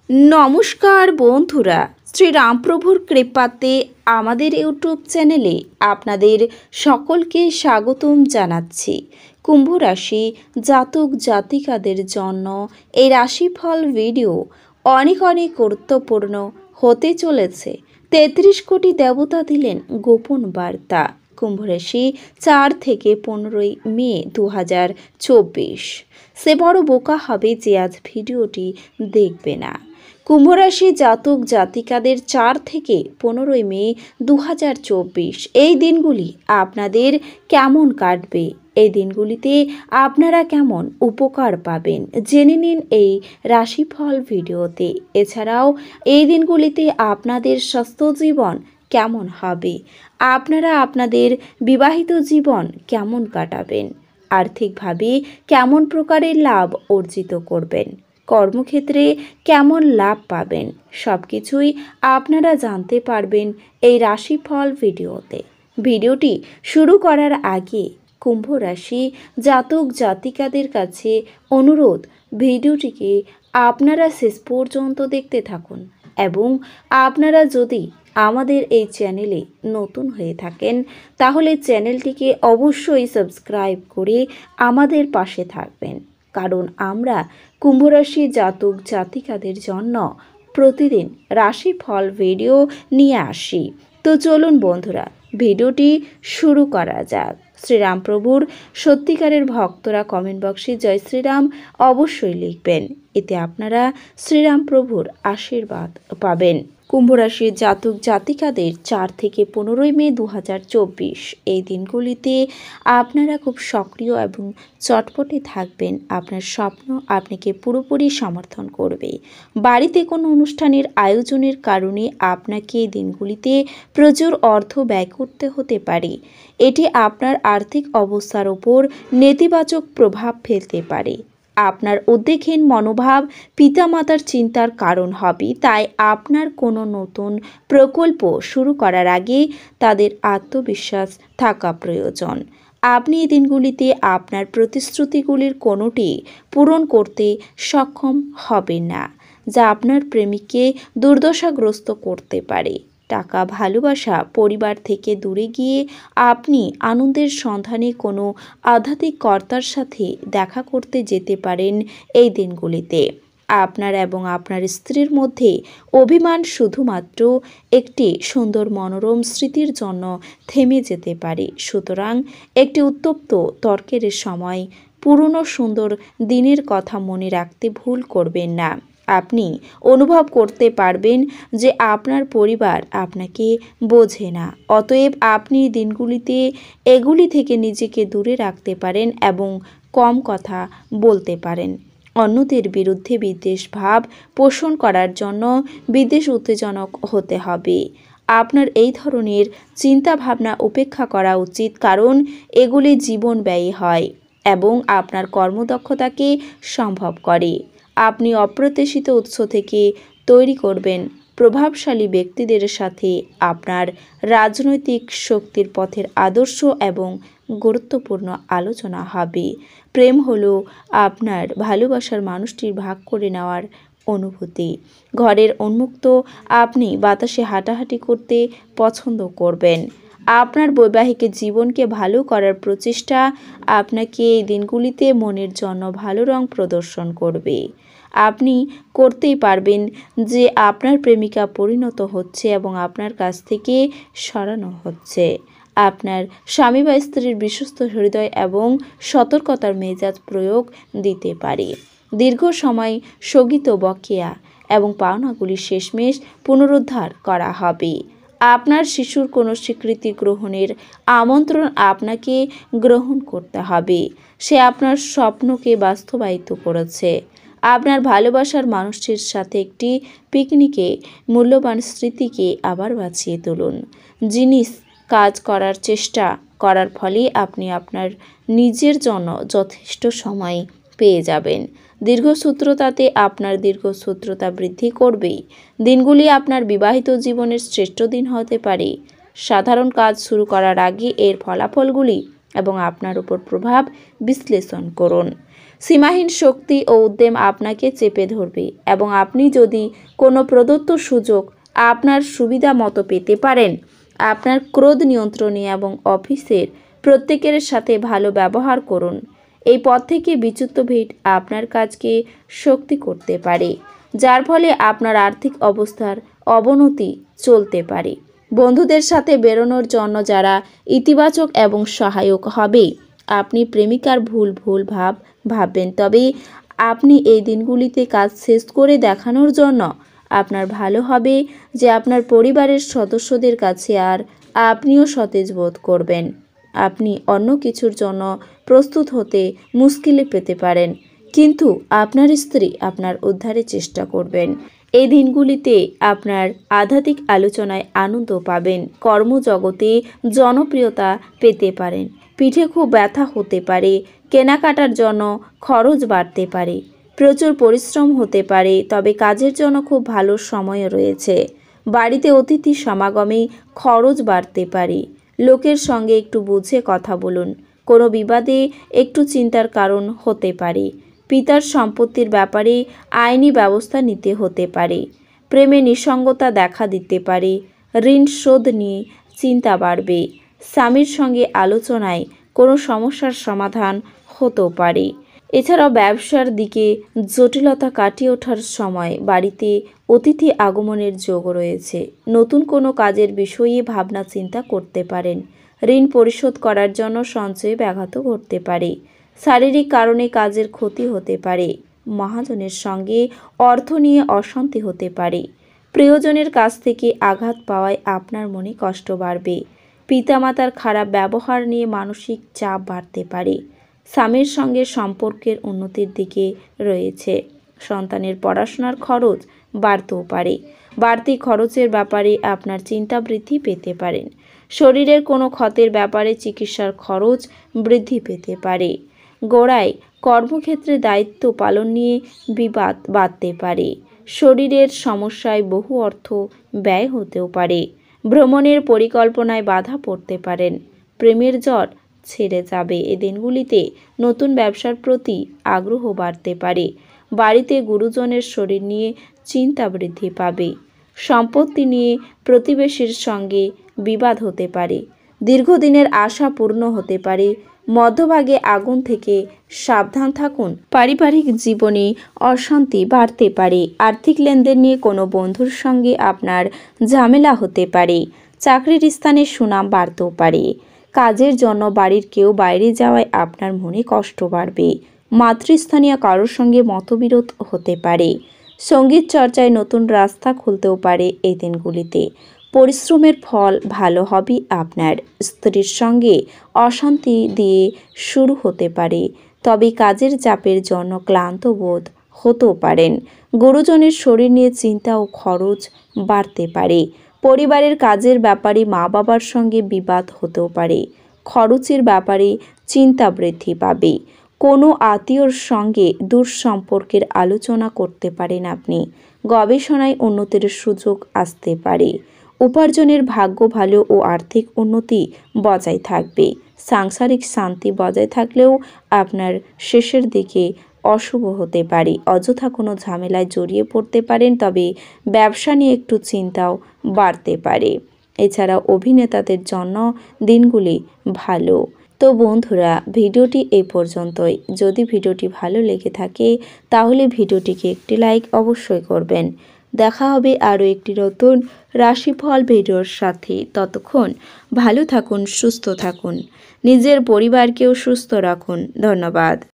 নমস্কার বন্ধুরা, শ্রীরামপ্রভুর কৃপাতে আমাদের ইউটিউব চ্যানেলে আপনাদের সকলকে স্বাগতম জানাচ্ছি। কুম্ভ রাশি জাতক জাতিকাদের জন্য এই রাশিফল ভিডিও অনেক গুরুত্বপূর্ণ হতে চলেছে। ৩৩ কোটি দেবতা দিলেন গোপন বার্তা। কুম্ভ রাশি ৪ থেকে ১৫ই মে ২০২৪। সে বড় বোকা হবে যে আজ ভিডিওটি দেখবে না। কুম্ভ রাশি জাতক জাতিকাদের ৪ থেকে ১৫ই মে ২০২৪ এই দিনগুলি আপনাদের কেমন কাটবে, এই দিনগুলিতে আপনারা কেমন উপকার পাবেন জেনে নিন এই রাশিফল ভিডিওতে। এছাড়াও এই দিনগুলিতে আপনাদের স্বাস্থ্য জীবন কেমন হবে, আপনারা আপনাদের বিবাহিত জীবন কেমন কাটাবেন, আর্থিকভাবে কেমন প্রকারের লাভ অর্জিত করবেন, কর্মক্ষেত্রে কেমন লাভ পাবেন, সব কিছুই আপনারা জানতে পারবেন এই রাশিফল ভিডিওতে। ভিডিওটি শুরু করার আগে কুম্ভ রাশি জাতক জাতিকাদের কাছে অনুরোধ, ভিডিওটিকে আপনারা শেষ পর্যন্ত দেখতে থাকুন এবং আপনারা যদি আমাদের এই চ্যানেলে নতুন হয়ে থাকেন তাহলে চ্যানেলটিকে অবশ্যই সাবস্ক্রাইব করে আমাদের পাশে থাকবেন, কারণ আমরা কুম্ভ রাশি জাতক জাতিকাদের জন্য প্রতিদিন রাশিফল ভিডিও নিয়ে আসি। তো চলুন বন্ধুরা, ভিডিওটি শুরু করা যাক। শ্রীরামপ্রভুর সত্যিকারের ভক্তরা কমেন্ট বক্সে জয় শ্রীরাম অবশ্যই লিখবেন, এতে আপনারা শ্রীরামপ্রভুর আশীর্বাদ পাবেন। কুম্ভ রাশির জাতক জাতিকাদের ৪ থেকে ১৫ই মে ২০২৪ এই দিনগুলিতে আপনারা খুব সক্রিয় এবং চটপটে থাকবেন। আপনার স্বপ্ন আপনাকে পুরোপুরি সমর্থন করবে। বাড়িতে কোনো অনুষ্ঠানের আয়োজনের কারণে আপনাকে এই দিনগুলিতে প্রচুর অর্থ ব্যয় করতে হতে পারে। এটি আপনার আর্থিক অবস্থার ওপর নেতিবাচক প্রভাব ফেলতে পারে। আপনার উদ্বেগহীন মনোভাব পিতামাতার চিন্তার কারণ হবে, তাই আপনার কোনো নতুন প্রকল্প শুরু করার আগে তাদের আত্মবিশ্বাস থাকা প্রয়োজন। আপনি এই দিনগুলিতে আপনার প্রতিশ্রুতিগুলির কোনোটি পূরণ করতে সক্ষম হবেন না, যা আপনার প্রেমিককে দুর্দশাগ্রস্ত করতে পারে। টাকা, ভালোবাসা, পরিবার থেকে দূরে গিয়ে আপনি আনন্দের সন্ধানে কোনো আধ্যাত্মিক কর্তার সাথে দেখা করতে যেতে পারেন এই দিনগুলিতে। আপনার এবং আপনার স্ত্রীর মধ্যে অভিমান শুধুমাত্র একটি সুন্দর মনোরম স্মৃতির জন্য থেমে যেতে পারে। সুতরাং একটি উত্তপ্ত তর্কের সময় পুরনো সুন্দর দিনের কথা মনে রাখতে ভুল করবেন না। আপনি অনুভব করতে পারবেন যে আপনার পরিবার আপনাকে বোঝে না, অতএব আপনি দিনগুলিতে এগুলি থেকে নিজেকে দূরে রাখতে পারেন এবং কম কথা বলতে পারেন। অন্যদের বিরুদ্ধে বিদ্বেষ ভাব পোষণ করার জন্য বিদ্বেষ উত্তেজনক হতে হবে। আপনার এই ধরনের চিন্তা ভাবনা উপেক্ষা করা উচিত, কারণ এগুলি জীবন ব্যয়ী হয় এবং আপনার কর্মদক্ষতাকে সম্ভব করে। আপনি অপ্রত্যাশিত উৎস থেকে তৈরি করবেন প্রভাবশালী ব্যক্তিদের সাথে আপনার রাজনৈতিক শক্তির পথের আদর্শ এবং গুরুত্বপূর্ণ আলোচনা হবে। প্রেম হলো আপনার ভালোবাসার মানুষটির ভাগ করে নেওয়ার অনুভূতি। ঘরের উন্মুক্ত আপনি বাতাসে হাঁটাহাঁটি করতে পছন্দ করবেন। আপনার বৈবাহিক জীবনকে ভালো করার প্রচেষ্টা আপনাকে এই দিনগুলিতে মনের জন্য ভালো রং প্রদর্শন করবে। আপনি করতেই পারবেন যে আপনার প্রেমিকা পরিণত হচ্ছে এবং আপনার কাছ থেকে সরানো হচ্ছে। আপনার স্বামী বা স্ত্রীর বিশ্বস্ত হৃদয় এবং সতর্কতার মেজাজ প্রয়োগ দিতে পারে। দীর্ঘ সময় স্থগিত বকেয়া এবং পাওনাগুলি শেষমেশ পুনরুদ্ধার করা হবে। আপনার শিশুর কোনো স্বীকৃতি গ্রহণের আমন্ত্রণ আপনাকে গ্রহণ করতে হবে। সে আপনার স্বপ্নকে বাস্তবায়িত করেছে। আপনার ভালোবাসার মানুষটির সাথে একটি পিকনিকে মূল্যবান স্মৃতিকে আবার বাঁচিয়ে তুলুন। জিনিস কাজ করার চেষ্টা করার ফলে আপনি আপনার নিজের জন্য যথেষ্ট সময় পেয়ে যাবেন। দীর্ঘসূত্রতাতে আপনার দীর্ঘসূত্রতা বৃদ্ধি করবেই। দিনগুলি আপনার বিবাহিত জীবনের শ্রেষ্ঠ দিন হতে পারে। সাধারণ কাজ শুরু করার আগে এর ফলাফলগুলি এবং আপনার উপর প্রভাব বিশ্লেষণ করুন। সীমাহীন শক্তি ও উদ্যম আপনাকে চেপে ধরবে এবং আপনি যদি কোনো প্রদত্ত সুযোগ আপনার সুবিধা মতো পেতে পারেন। আপনার ক্রোধ নিয়ন্ত্রণে এবং অফিসের প্রত্যেকের সাথে ভালো ব্যবহার করুন। এই পথ থেকে বিচ্যুত ভিড় আপনার কাজকে শক্তি করতে পারে, যার ফলে আপনার আর্থিক অবস্থার অবনতি চলতে পারে। বন্ধুদের সাথে বেরোনোর জন্য যারা ইতিবাচক এবং সহায়ক হবে। আপনি প্রেমিকার ভুল ভাববেন, তবে আপনি এই দিনগুলিতে কাজ শেষ করে দেখানোর জন্য আপনার ভালো হবে যে আপনার পরিবারের সদস্যদের কাছে আর আপনিও সতেজ বোধ করবেন। আপনি অন্য কিছুর জন্য প্রস্তুত হতে মুশকিলে পেতে পারেন, কিন্তু আপনার স্ত্রী আপনার উদ্ধারের চেষ্টা করবেন। এই দিনগুলিতে আপনার আধ্যাত্মিক আলোচনায় আনন্দ পাবেন। কর্মজগতে জনপ্রিয়তা পেতে পারেন। পিঠে খুব ব্যথা হতে পারে। কেনাকাটার জন্য খরচ বাড়তে পারে। প্রচুর পরিশ্রম হতে পারে, তবে কাজের জন্য খুব ভালো সময় রয়েছে। বাড়িতে অতিথি সমাগমে খরচ বাড়তে পারে। লোকের সঙ্গে একটু বুঝে কথা বলুন। কোনো বিবাদে একটু চিন্তার কারণ হতে পারে। পিতার সম্পত্তির ব্যাপারে আইনি ব্যবস্থা নিতে হতে পারে। প্রেমে নিঃসঙ্গতা দেখা দিতে পারে। ঋণ শোধ নিয়ে চিন্তা বাড়বে। স্বামীর সঙ্গে আলোচনায় কোনো সমস্যার সমাধান হতেও পারে। এছাড়াও ব্যবসার দিকে জটিলতা কাটিয়ে ওঠার সময়। বাড়িতে অতিথি আগমনের যোগ রয়েছে। নতুন কোনো কাজের বিষয়ে ভাবনা চিন্তা করতে পারেন। ঋণ পরিশোধ করার জন্য সঞ্চয়ে ব্যাঘাত ঘটতে পারে। শারীরিক কারণে কাজের ক্ষতি হতে পারে। মহাজনের সঙ্গে অর্থ নিয়ে অশান্তি হতে পারে। প্রিয়জনের কাছ থেকে আঘাত পাওয়ায় আপনার মনে কষ্ট বাড়বে। পিতামাতার খারাপ ব্যবহার নিয়ে মানসিক চাপ বাড়তে পারে। স্বামীর সঙ্গে সম্পর্কের উন্নতির দিকে রয়েছে। সন্তানের পড়াশোনার খরচ বাড়তেও পারে। বাড়তি খরচের ব্যাপারে আপনার চিন্তা বৃদ্ধি পেতে পারেন। শরীরের কোনো ক্ষতের ব্যাপারে চিকিৎসার খরচ বৃদ্ধি পেতে পারে। গোড়ায় কর্মক্ষেত্রে দায়িত্ব পালন নিয়ে বিবাদ বাড়তে পারে। শরীরের সমস্যায় বহু অর্থ ব্যয় হতেও পারে। ভ্রমণের পরিকল্পনায় বাধা পড়তে পারেন। প্রেমের জ্বর ছেড়ে যাবে। এই দিনগুলিতে নতুন ব্যবসার প্রতি আগ্রহ বাড়তে পারে। বাড়িতে গুরুজনের শরীর নিয়ে চিন্তা বৃদ্ধি পাবে। সম্পত্তি নিয়ে প্রতিবেশীর সঙ্গে বিবাদ হতে পারে। দীর্ঘদিনের আশা পূর্ণ হতে পারে। মধ্যভাগে আগুন থেকে সাবধান থাকুন। পারিবারিক জীবনে অশান্তি বাড়তে পারে। আর্থিক লেনদেন নিয়ে কোনো বন্ধুর সঙ্গে আপনার ঝামেলা হতে পারে। চাকরির স্থানে সুনাম বাড়তেও পারে। কাজের জন্য বাড়ির কেউ বাইরে যাওয়ায় আপনার মনে কষ্ট বাড়বে। মাতৃস্থানীয় কারোর সঙ্গে মতবিরোধ হতে পারে। সঙ্গীত চর্চায় নতুন রাস্তা খুলতেও পারে। এই দিনগুলিতে পরিশ্রমের ফল ভালো হবে। আপনার স্ত্রীর সঙ্গে অশান্তি দিয়ে শুরু হতে পারে, তবে কাজের চাপের জন্য ক্লান্ত বোধ হতেও পারেন। গুরুজনের শরীর নিয়ে চিন্তা ও খরচ বাড়তে পারে। পরিবারের কাজের ব্যাপারে মা বাবার সঙ্গে বিবাদ হতেও পারে। খরচের ব্যাপারে চিন্তা বৃদ্ধি পাবে। কোনো আত্মীয়র সঙ্গে দুঃসম্পর্কের আলোচনা করতে পারেন আপনি। গবেষণায় উন্নতির সুযোগ আসতে পারে। উপার্জনের ভাগ্য ভালো ও আর্থিক উন্নতি বজায় থাকবে। সাংসারিক শান্তি বজায় থাকলেও আপনার শেষের দিকে অশুভ হতে পারে। অযথা কোনো ঝামেলায় জড়িয়ে পড়তে পারেন, তবে ব্যবসা নিয়ে একটু চিন্তাও বাড়তে পারে। এছাড়া অভিনেতাদের জন্য দিনগুলি ভালো। তো বন্ধুরা, ভিডিওটি এই পর্যন্তই। যদি ভিডিওটি ভালো লেগে থাকে তাহলে ভিডিওটিকে একটি লাইক অবশ্যই করবেন। দেখা হবে আরও একটি নতুন রাশিফল ভিডিওর সাথে। ততক্ষণ ভালো থাকুন, সুস্থ থাকুন, নিজের পরিবারকেও সুস্থ রাখুন। ধন্যবাদ।